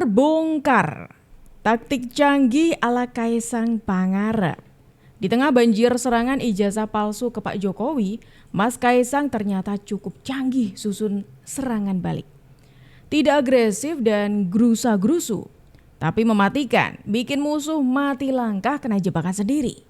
Terbongkar taktik canggih ala Kaisang Pangarep. Di tengah banjir serangan ijazah palsu ke Pak Jokowi, Mas Kaisang ternyata cukup canggih susun serangan balik. Tidak agresif dan gerusa-gerusu, tapi mematikan, bikin musuh mati langkah kena jebakan sendiri.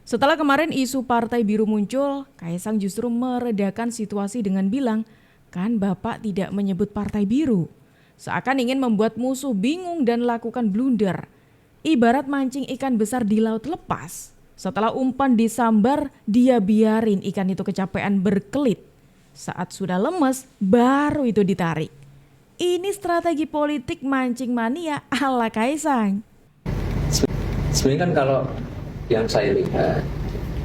Setelah kemarin isu Partai Biru muncul, Kaisang justru meredakan situasi dengan bilang, kan Bapak tidak menyebut Partai Biru. Seakan ingin membuat musuh bingung dan lakukan blunder. Ibarat mancing ikan besar di laut lepas. Setelah umpan disambar, dia biarin ikan itu kecapean berkelit. Saat sudah lemes, baru itu ditarik. Ini strategi politik mancing mania ala Kaisang. Sebenarnya kan kalau yang saya lihat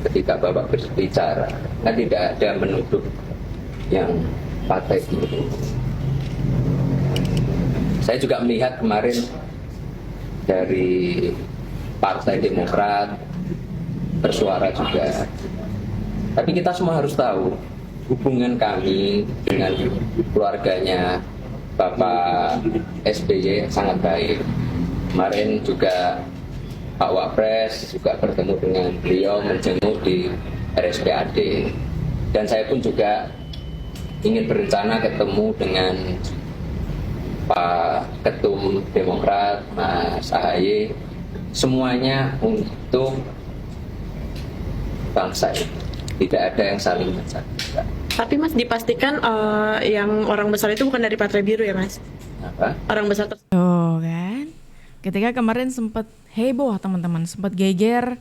ketika Bapak berbicara, kan tidak ada menuduh yang partai itu. Saya juga melihat kemarin dari Partai Demokrat bersuara juga. Tapi kita semua harus tahu hubungan kami dengan keluarganya Bapak SBY sangat baik. Kemarin juga Pak Wapres juga bertemu dengan beliau menjenguk di RSPAD. Dan saya pun juga ingin berencana ketemu dengan Pak Ketum Demokrat, Mas AHY, semuanya untuk bangsa ini. Tidak ada yang saling mencari. Tapi Mas dipastikan yang orang besar itu bukan dari Partai Biru ya Mas? Apa? Orang besar Oh kan, ketika kemarin sempat heboh teman-teman, sempat geger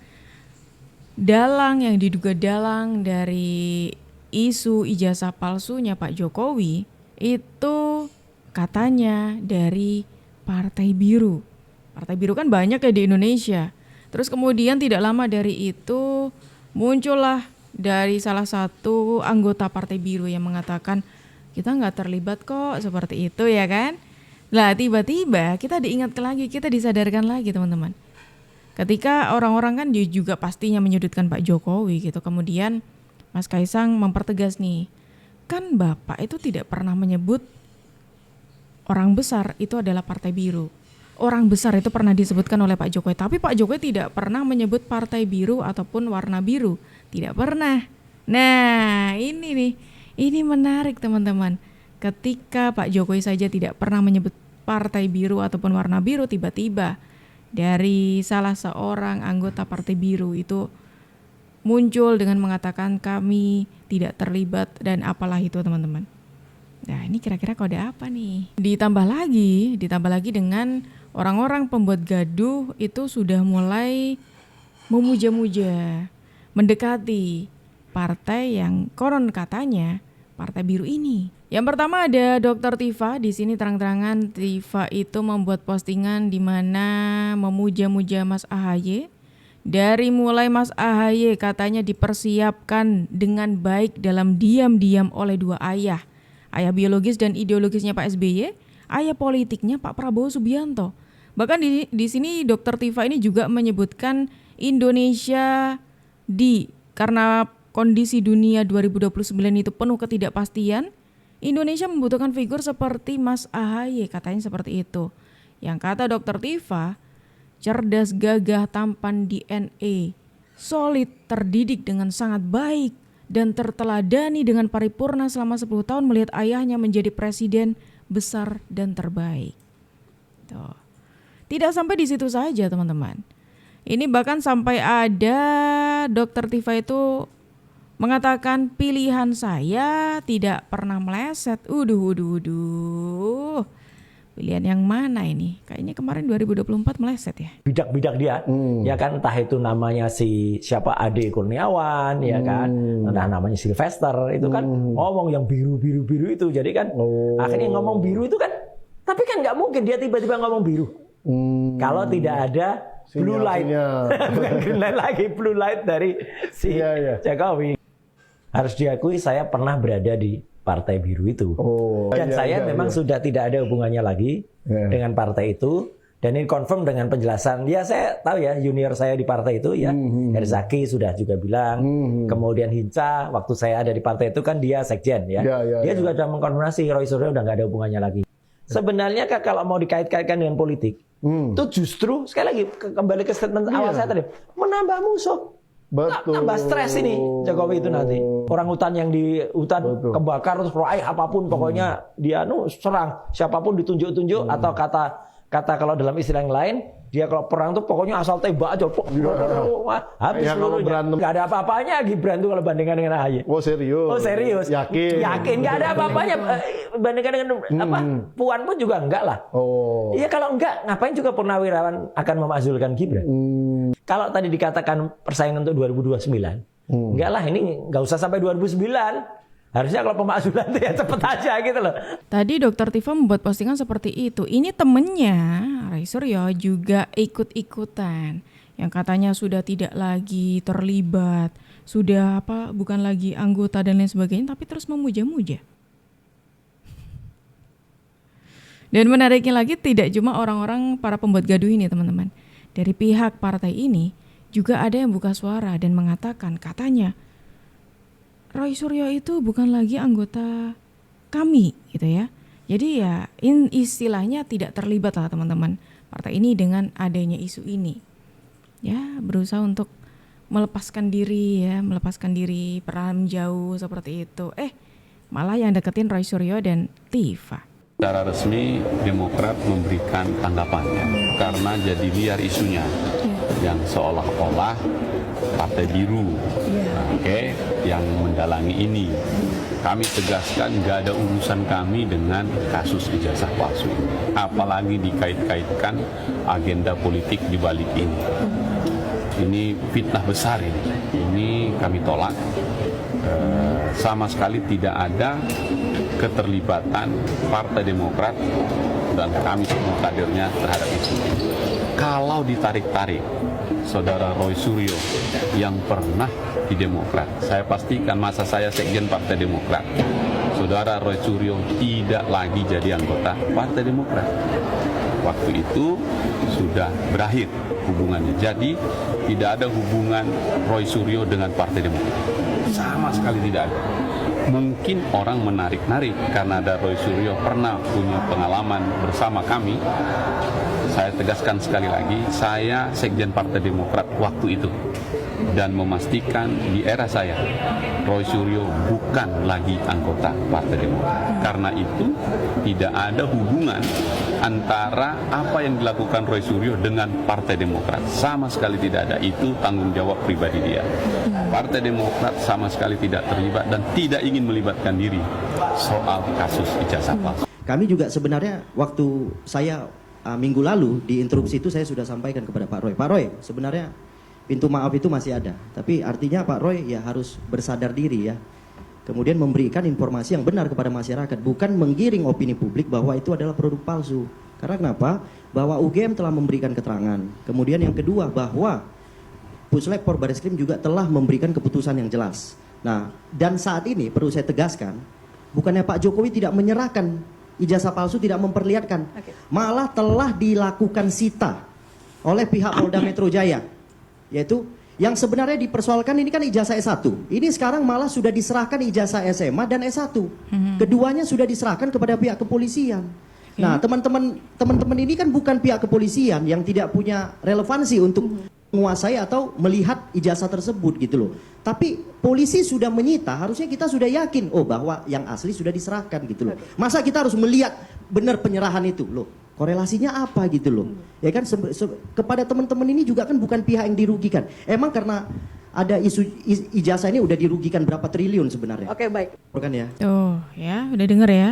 dalang yang diduga dalang dari isu ijazah palsunya Pak Jokowi itu katanya dari Partai Biru. Partai Biru kan banyak ya di Indonesia. Terus kemudian tidak lama dari itu muncullah dari salah satu anggota Partai Biru yang mengatakan kita nggak terlibat kok, seperti itu ya kan. Lah tiba-tiba kita diingatkan lagi, kita disadarkan lagi teman-teman. Ketika orang-orang kan juga pastinya menyudutkan Pak Jokowi gitu. Kemudian Mas Kaisang mempertegas nih, kan Bapak itu tidak pernah menyebut orang besar itu adalah Partai Biru. Orang besar itu pernah disebutkan oleh Pak Jokowi, tapi Pak Jokowi tidak pernah menyebut Partai Biru ataupun warna biru. Tidak pernah. Nah, ini nih, ini menarik teman-teman. Ketika Pak Jokowi saja tidak pernah menyebut Partai Biru ataupun warna biru, tiba-tiba dari salah seorang anggota Partai Biru itu muncul dengan mengatakan kami tidak terlibat dan apalah itu teman-teman. Nah ini kira-kira kode apa nih? Ditambah lagi dengan orang-orang pembuat gaduh itu sudah mulai memuja-muja, mendekati partai yang konon katanya Partai Biru ini. Yang pertama ada Dr. Tifa. Di sini terang-terangan Tifa itu membuat postingan di mana memuja-muja Mas AHY. Dari mulai Mas AHY katanya dipersiapkan dengan baik dalam diam-diam oleh dua ayah. Ayah biologis dan ideologisnya Pak SBY, ayah politiknya Pak Prabowo Subianto. Bahkan di sini Dr. Tifa ini juga menyebutkan Indonesia karena kondisi dunia 2029 itu penuh ketidakpastian, Indonesia membutuhkan figur seperti Mas AHY, katanya seperti itu. Yang kata Dr. Tifa, cerdas, gagah, tampan, DNA, solid, terdidik dengan sangat baik, dan terteladani dengan paripurna selama 10 tahun melihat ayahnya menjadi presiden besar dan terbaik. Tuh. Tidak sampai di situ saja teman-teman. Ini bahkan sampai ada Dr. Tifa itu mengatakan pilihan saya tidak pernah meleset. Pilihan yang mana ini? Kayaknya kemarin 2024 meleset ya. Bidak-bidak dia, ya kan, entah itu namanya siapa Ade Kurniawan, ya kan, entah namanya Sylvester, itu kan ngomong yang biru itu, jadi kan akhirnya ngomong biru itu kan, tapi kan nggak mungkin dia tiba-tiba ngomong biru. Kalau tidak ada blue light, bukan green light lagi, blue light dari si Jokowi. Harus diakui saya pernah berada di Partai Biru itu. Dan saya memang sudah tidak ada hubungannya lagi dengan partai itu. Dan ini confirm dengan penjelasan. Ya saya tahu ya, junior saya di partai itu ya, Herzaki sudah juga bilang. Kemudian Hinca, waktu saya ada di partai itu kan dia sekjen ya. Dia juga sudah mengkonfirmasi Roy Suryo udah nggak ada hubungannya lagi. sebenarnya kalau mau dikait-kaitkan dengan politik, itu justru sekali lagi kembali ke statement awal saya tadi, menambah musuh. Betul. Tambah stres ini Jokowi itu nanti. Orang hutan yang di hutan kebakar terus apapun pokoknya dia serang siapapun ditunjuk-tunjuk atau kata kalau dalam istilah yang lain dia kalau perang tuh pokoknya asal tembak aja habis ya, seluruhnya. Nggak ada apa-apanya Gibran tuh kalau bandingkan dengan AHY. Oh serius? Oh serius? Yakin nggak ada apa-apanya bandingkan dengan Puan pun juga enggak lah. Oh. Iya kalau enggak ngapain juga Purnawirawan akan memakzulkan Gibran? Kalau tadi dikatakan persaingan untuk 2029, enggak lah ini nggak usah sampai 2009. Harusnya kalau pemakzulan itu ya cepet aja gitu loh. Tadi Dr. Tifa membuat postingan seperti itu. Ini temennya Roy Suryo juga ikut-ikutan. Yang katanya sudah tidak lagi terlibat, sudah bukan lagi anggota dan lain sebagainya, tapi terus memuja-muja. Dan menariknya lagi tidak cuma orang-orang para pembuat gaduh ini teman-teman. Dari pihak partai ini juga ada yang buka suara dan mengatakan katanya Roy Suryo itu bukan lagi anggota kami gitu ya. Jadi ya istilahnya tidak terlibat lah teman-teman partai ini dengan adanya isu ini. Ya berusaha untuk melepaskan diri peran jauh seperti itu. Malah yang deketin Roy Suryo dan Tifa. Secara resmi Demokrat memberikan tanggapannya karena jadi liar isunya yang seolah-olah Partai Biru yang mendalangi ini. Kami tegaskan nggak ada urusan kami dengan kasus ijazah palsu ini. Apalagi dikait-kaitkan agenda politik di balik ini. Ini fitnah besar ini. Ini kami tolak. Sama sekali tidak ada keterlibatan Partai Demokrat dan kami semua kadernya terhadap itu. Kalau ditarik-tarik Saudara Roy Suryo yang pernah di Demokrat, saya pastikan masa saya sekjen Partai Demokrat, Saudara Roy Suryo tidak lagi jadi anggota Partai Demokrat. Waktu itu sudah berakhir hubungannya. Jadi tidak ada hubungan Roy Suryo dengan Partai Demokrat. Sama sekali tidak ada. Mungkin orang menarik-narik karena ada Roy Suryo pernah punya pengalaman bersama kami. Saya tegaskan sekali lagi, saya sekjen Partai Demokrat waktu itu dan memastikan di era saya Roy Suryo bukan lagi anggota Partai Demokrat. Karena itu tidak ada hubungan antara apa yang dilakukan Roy Suryo dengan Partai Demokrat. Sama sekali tidak ada. Itu tanggung jawab pribadi dia. Partai Demokrat sama sekali tidak terlibat dan tidak ingin melibatkan diri soal kasus ijazah palsu. Kami juga sebenarnya waktu saya minggu lalu di interupsi itu saya sudah sampaikan kepada Pak Roy, sebenarnya pintu maaf itu masih ada, tapi artinya Pak Roy ya harus bersadar diri ya, kemudian memberikan informasi yang benar kepada masyarakat, bukan menggiring opini publik bahwa itu adalah produk palsu. Karena kenapa? Bahwa UGM telah memberikan keterangan, kemudian yang kedua bahwa Puslap Barreskrim juga telah memberikan keputusan yang jelas. Nah, dan saat ini perlu saya tegaskan, bukannya Pak Jokowi tidak menyerahkan ijazah palsu, tidak memperlihatkan, malah telah dilakukan sita oleh pihak Polda Metro Jaya, yaitu yang sebenarnya dipersoalkan ini kan ijazah S1, ini sekarang malah sudah diserahkan ijazah SMA dan S1, keduanya sudah diserahkan kepada pihak kepolisian. Nah, teman-teman ini kan bukan pihak kepolisian yang tidak punya relevansi untuk menguasai atau melihat ijazah tersebut gitu loh. Tapi polisi sudah menyita, harusnya kita sudah yakin bahwa yang asli sudah diserahkan gitu loh. Masa kita harus melihat benar penyerahan itu loh. Korelasinya apa gitu loh. Ya kan kepada teman-teman ini juga kan bukan pihak yang dirugikan. Emang karena ada isu ijazah ini udah dirugikan berapa triliun sebenarnya. Oke, baik. Bukan ya? Oh ya, udah denger ya.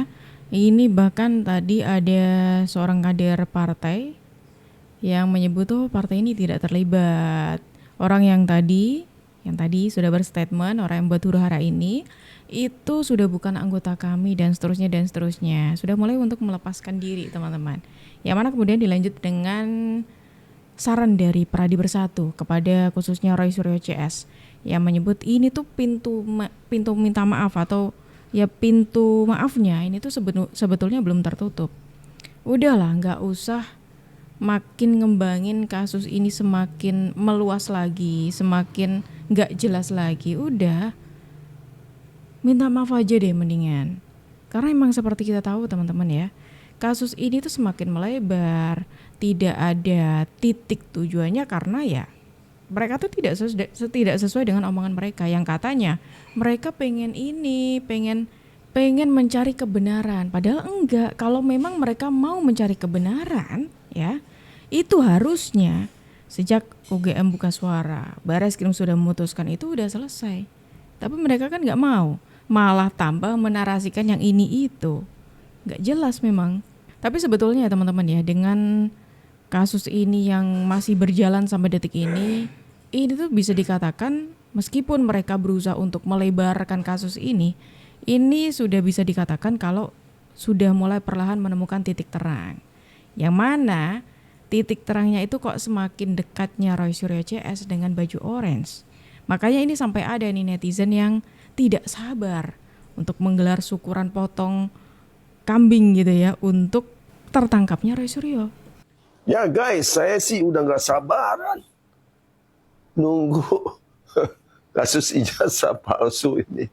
Ini bahkan tadi ada seorang kader partai yang menyebut partai ini tidak terlibat. Orang yang tadi sudah berstatement, orang yang buat huru-hara ini itu sudah bukan anggota kami dan seterusnya. Sudah mulai untuk melepaskan diri teman-teman. Yang mana kemudian dilanjut dengan saran dari Pradi Bersatu kepada khususnya Roy Suryo CS yang menyebut ini tuh pintu minta maaf atau ya pintu maafnya ini tuh sebetulnya belum tertutup. Udahlah, nggak usah makin ngembangin kasus ini semakin meluas lagi, semakin nggak jelas lagi. Udah, minta maaf aja deh mendingan. Karena emang seperti kita tahu teman-teman ya, kasus ini tuh semakin melebar, tidak ada titik tujuannya karena ya mereka tuh tidak sesuai dengan omongan mereka yang katanya mereka pengen mencari kebenaran, padahal enggak. Kalau memang mereka mau mencari kebenaran ya, itu harusnya sejak UGM buka suara, Bareskrim sudah memutuskan, itu udah selesai. Tapi mereka kan nggak mau, malah tambah menarasikan yang ini itu, nggak jelas memang. Tapi sebetulnya ya teman-teman ya, dengan kasus ini yang masih berjalan sampai detik ini tuh bisa dikatakan meskipun mereka berusaha untuk melebarkan kasus ini sudah bisa dikatakan kalau sudah mulai perlahan menemukan titik terang. Yang mana titik terangnya itu kok semakin dekatnya Roy Suryo CS dengan baju orange. Makanya ini sampai ada nih netizen yang tidak sabar untuk menggelar syukuran potong kambing gitu ya untuk tertangkapnya Roy Suryo. Ya guys, saya sih udah gak sabaran nunggu kasus ijazah palsu ini.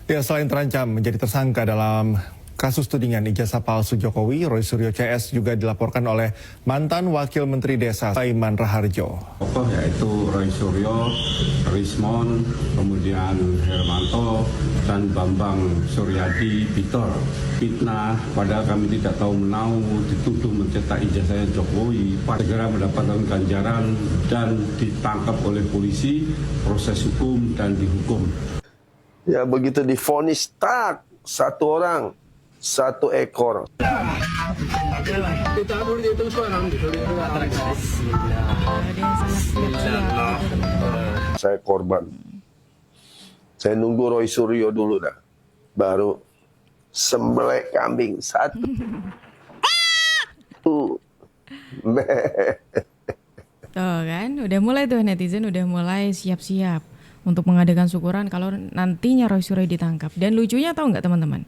Ya, selain terancam menjadi tersangka dalam kasus tudingan ijazah palsu Jokowi, Roy Suryo CS juga dilaporkan oleh mantan Wakil Menteri Desa Saiman Raharjo. Tokoh yaitu Roy Suryo, Rismon, kemudian Hermanto, dan Bambang Suryadi Pitor. Fitnah, padahal kami tidak tahu menau, dituduh mencetak ijazahnya Jokowi, segera mendapatkan ganjaran dan ditangkap oleh polisi, proses hukum dan dihukum. Ya begitu divonis, tak, satu orang, satu ekor. Saya korban. Saya nunggu Roy Suryo dulu dah, baru sembelih kambing satu. Tuh kan, udah mulai tuh netizen udah mulai siap-siap untuk mengadakan syukuran kalau nantinya Roy Suryo ditangkap. Dan lucunya tahu nggak teman-teman?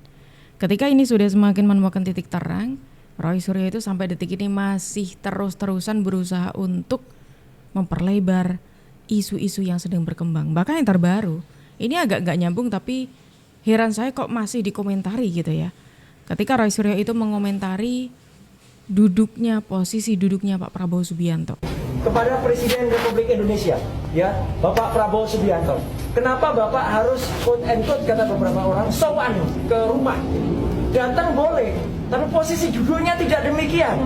Ketika ini sudah semakin menemukan titik terang, Roy Suryo itu sampai detik ini masih terus-terusan berusaha untuk memperlebar isu-isu yang sedang berkembang. Bahkan yang terbaru, ini agak nggak nyambung tapi heran saya kok masih dikomentari gitu ya. Ketika Roy Suryo itu mengomentari posisi duduknya Pak Prabowo Subianto. Kepada Presiden Republik Indonesia, ya, Bapak Prabowo Subianto. Kenapa Bapak harus quote and quote kata beberapa orang sowan ke rumah? Datang boleh, tapi posisi duduknya tidak demikian.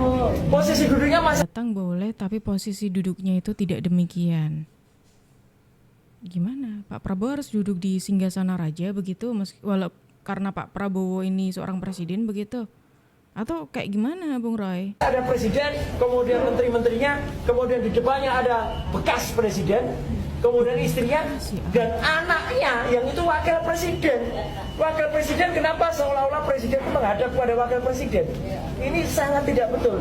Posisi duduknya masih Datang boleh, tapi posisi duduknya itu tidak demikian. Gimana? Pak Prabowo harus duduk di singgasana raja begitu, karena Pak Prabowo ini seorang presiden begitu? Atau kayak gimana Bung Roy? ada presiden, kemudian menteri-menterinya, kemudian di depannya ada bekas presiden, kemudian istrinya dan anaknya yang itu wakil presiden. Wakil presiden, kenapa seolah-olah presiden itu menghadap kepada wakil presiden? Ini sangat tidak betul.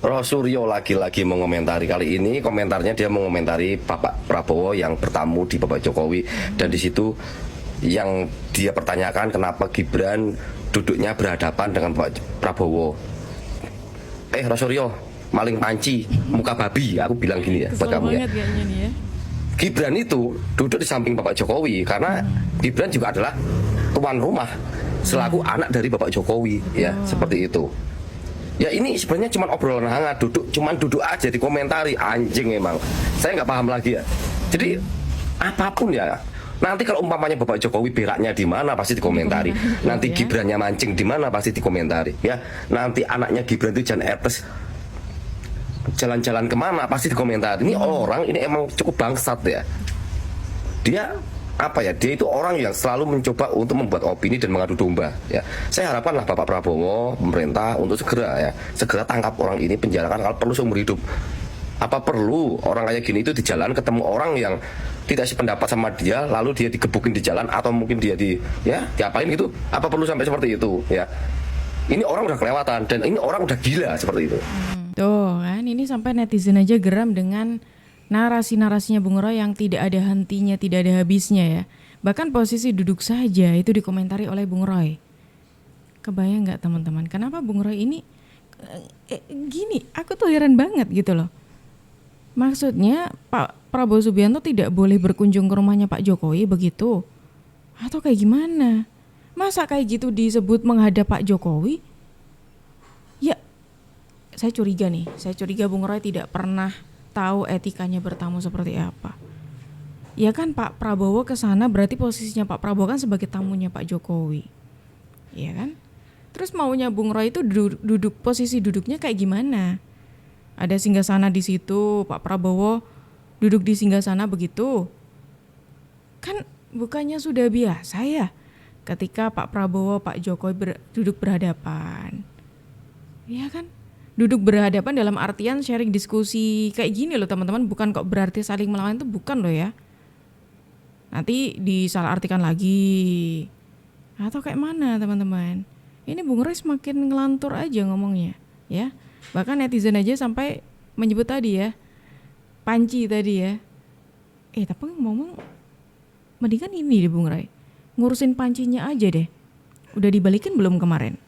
Roy Suryo lagi-lagi mengomentari, kali ini komentarnya dia mengomentari Bapak Prabowo yang bertamu di Bapak Jokowi, dan di situ yang dia pertanyakan kenapa Gibran duduknya berhadapan dengan Pak Prabowo. Roy Suryo, maling panci, muka babi, aku bilang gini ya buat kamu ya. Gibran itu duduk di samping Bapak Jokowi karena Gibran juga adalah tuan rumah selaku anak dari Bapak Jokowi ya, seperti itu. Ya ini sebenarnya cuma obrolan hangat, duduk aja dikomentari, anjing emang. Saya nggak paham lagi ya. Jadi apapun ya. Nanti kalau umpamanya Bapak Jokowi beraknya di mana pasti dikomentari. Nanti Gibrannya mancing di mana pasti dikomentari. Ya, nanti anaknya Gibran itu Jan Etes jalan-jalan kemana pasti dikomentari. Ini orang ini emang cukup bangsat ya. Dia dia itu orang yang selalu mencoba untuk membuat opini dan mengadu domba ya. Saya harapkanlah Bapak Prabowo, pemerintah untuk segera tangkap orang ini, penjarakan kalau perlu seumur hidup. Apa perlu orang kayak gini itu di jalan ketemu orang yang tidak sependapat sama dia, lalu dia digebukin di jalan atau mungkin dia diapain gitu? Apa perlu sampai seperti itu ya? Ini orang udah kelewatan dan ini orang udah gila seperti itu. Tuh kan, ini sampai netizen aja geram dengan narasi-narasinya Bung Roy yang tidak ada hentinya, tidak ada habisnya ya. Bahkan posisi duduk saja itu dikomentari oleh Bung Roy. Kebayang nggak teman-teman? Kenapa Bung Roy ini gini? Aku tuh heran banget gitu loh. Maksudnya Pak Prabowo Subianto tidak boleh berkunjung ke rumahnya Pak Jokowi begitu? Atau kayak gimana? Masa kayak gitu disebut menghadap Pak Jokowi? saya curiga nih, Bung Roy tidak pernah tahu etikanya bertamu seperti apa. Ya kan Pak Prabowo ke sana berarti posisinya Pak Prabowo kan sebagai tamunya Pak Jokowi. Ya kan? Terus maunya Bung Roy itu duduk posisi duduknya kayak gimana? Ada singgasana di situ, Pak Prabowo duduk di singgasana begitu. Kan bukannya sudah biasa ya ketika Pak Prabowo, Pak Jokowi duduk berhadapan. Ya kan? Duduk berhadapan dalam artian sharing diskusi kayak gini loh teman-teman, bukan kok berarti saling melawan, itu bukan loh ya. Nanti disalahartikan lagi. Atau kayak mana teman-teman? Ini Bung Roy semakin ngelantur aja ngomongnya, ya. Bahkan netizen aja sampai menyebut tadi ya, panci tadi ya. Tapi ngomong, mendingan ini deh Bung Roy, ngurusin pancinya aja deh. Udah dibalikin belum kemarin?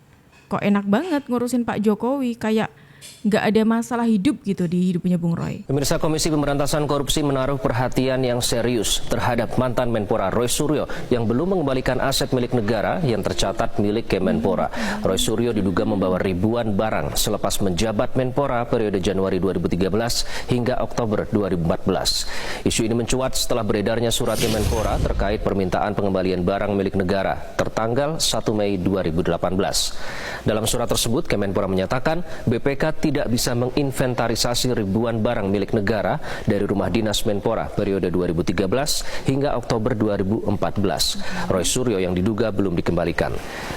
Kok enak banget ngurusin Pak Jokowi, kayak nggak ada masalah hidup gitu di hidupnya Bung Roy. Pemirsa, Komisi Pemberantasan Korupsi menaruh perhatian yang serius terhadap mantan Menpora Roy Suryo yang belum mengembalikan aset milik negara yang tercatat milik Kemenpora. Roy Suryo diduga membawa ribuan barang selepas menjabat Menpora periode Januari 2013 hingga Oktober 2014. Isu ini mencuat setelah beredarnya surat Kemenpora terkait permintaan pengembalian barang milik negara tertanggal 1 Mei 2018. Dalam surat tersebut, Kemenpora menyatakan BPK tidak bisa menginventarisasi ribuan barang milik negara dari rumah dinas Menpora periode 2013 hingga Oktober 2014. Roy Suryo yang diduga belum dikembalikan.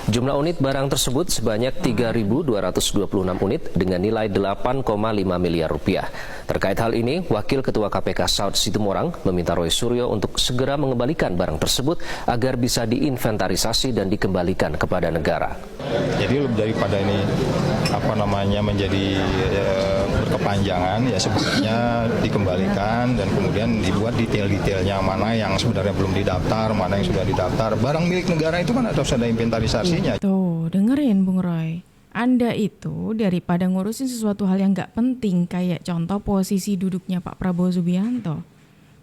Jumlah unit barang tersebut sebanyak 3.226 unit dengan nilai 8,5 miliar rupiah. Terkait hal ini, Wakil Ketua KPK Saud Situmorang meminta Roy Suryo untuk segera mengembalikan barang tersebut agar bisa diinventarisasi dan dikembalikan kepada negara. Jadi daripada ini menjadi berkepanjangan, ya sebenarnya dikembalikan dan kemudian dibuat detail-detailnya, mana yang sebenarnya belum didaftar, mana yang sudah didaftar. Barang milik negara itu kan harus ada inventarisasinya. Tuh, dengerin Bung Roy. Anda itu daripada ngurusin sesuatu hal yang gak penting kayak contoh posisi duduknya Pak Prabowo Subianto,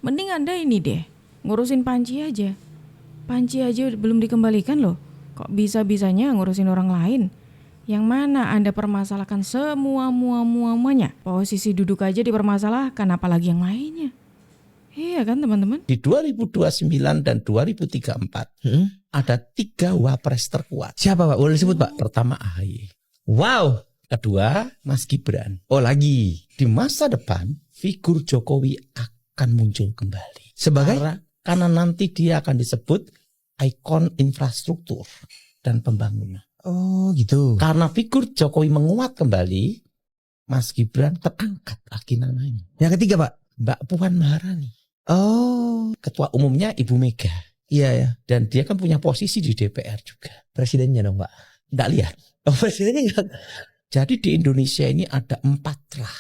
mending Anda ini deh, ngurusin panci aja. Panci aja belum dikembalikan loh. Kok bisa-bisanya ngurusin orang lain? Yang mana Anda permasalahkan semuanya. Posisi duduk aja dipermasalahkan, apalagi yang lainnya. Iya kan teman-teman? Di 2029 dan 2034 ada 3 wapres terkuat. Siapa Pak? Boleh disebut Pak? Pertama AHY. Wow. Kedua Mas Gibran. Oh lagi. Di masa depan figur Jokowi akan muncul kembali. Karena nanti dia akan disebut ikon infrastruktur dan pembangunan. Oh gitu. Karena figur Jokowi menguat kembali, Mas Gibran terangkat lagi namanya. Yang ketiga Pak? Mbak Puan Maharani. Oh. Ketua umumnya Ibu Mega. Iya ya. Dan dia kan punya posisi di DPR juga. Presidennya dong Pak? Nggak lihat. Oh presidennya nggak. Jadi di Indonesia ini ada 4 trah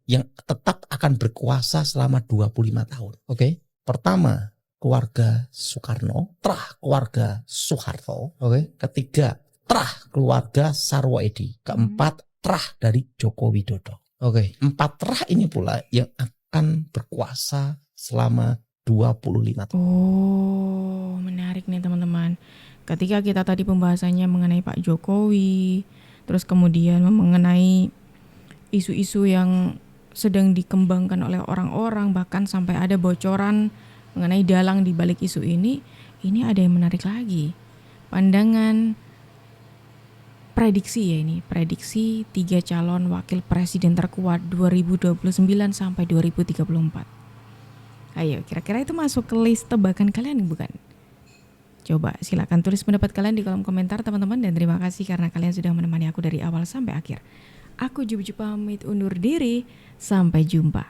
yang tetap akan berkuasa selama 25 tahun. Oke. Pertama, keluarga Soekarno, trah keluarga Soeharto. Ketiga, trah keluarga Sarwo Edi. Keempat, trah dari Joko Widodo. 4 trah ini pula yang akan berkuasa selama 25 tahun. Oh, menarik nih teman-teman. Ketika kita tadi pembahasannya mengenai Pak Jokowi, terus kemudian mengenai isu-isu yang sedang dikembangkan oleh orang-orang, bahkan sampai ada bocoran mengenai dalang di balik isu ini ada yang menarik lagi. Pandangan prediksi ya ini, prediksi 3 calon wakil presiden terkuat 2029 sampai 2034. Ayo, kira-kira itu masuk ke list tebakan kalian bukan? Coba silakan tulis pendapat kalian di kolom komentar teman-teman, dan terima kasih karena kalian sudah menemani aku dari awal sampai akhir. Aku Juju pamit undur diri, sampai jumpa.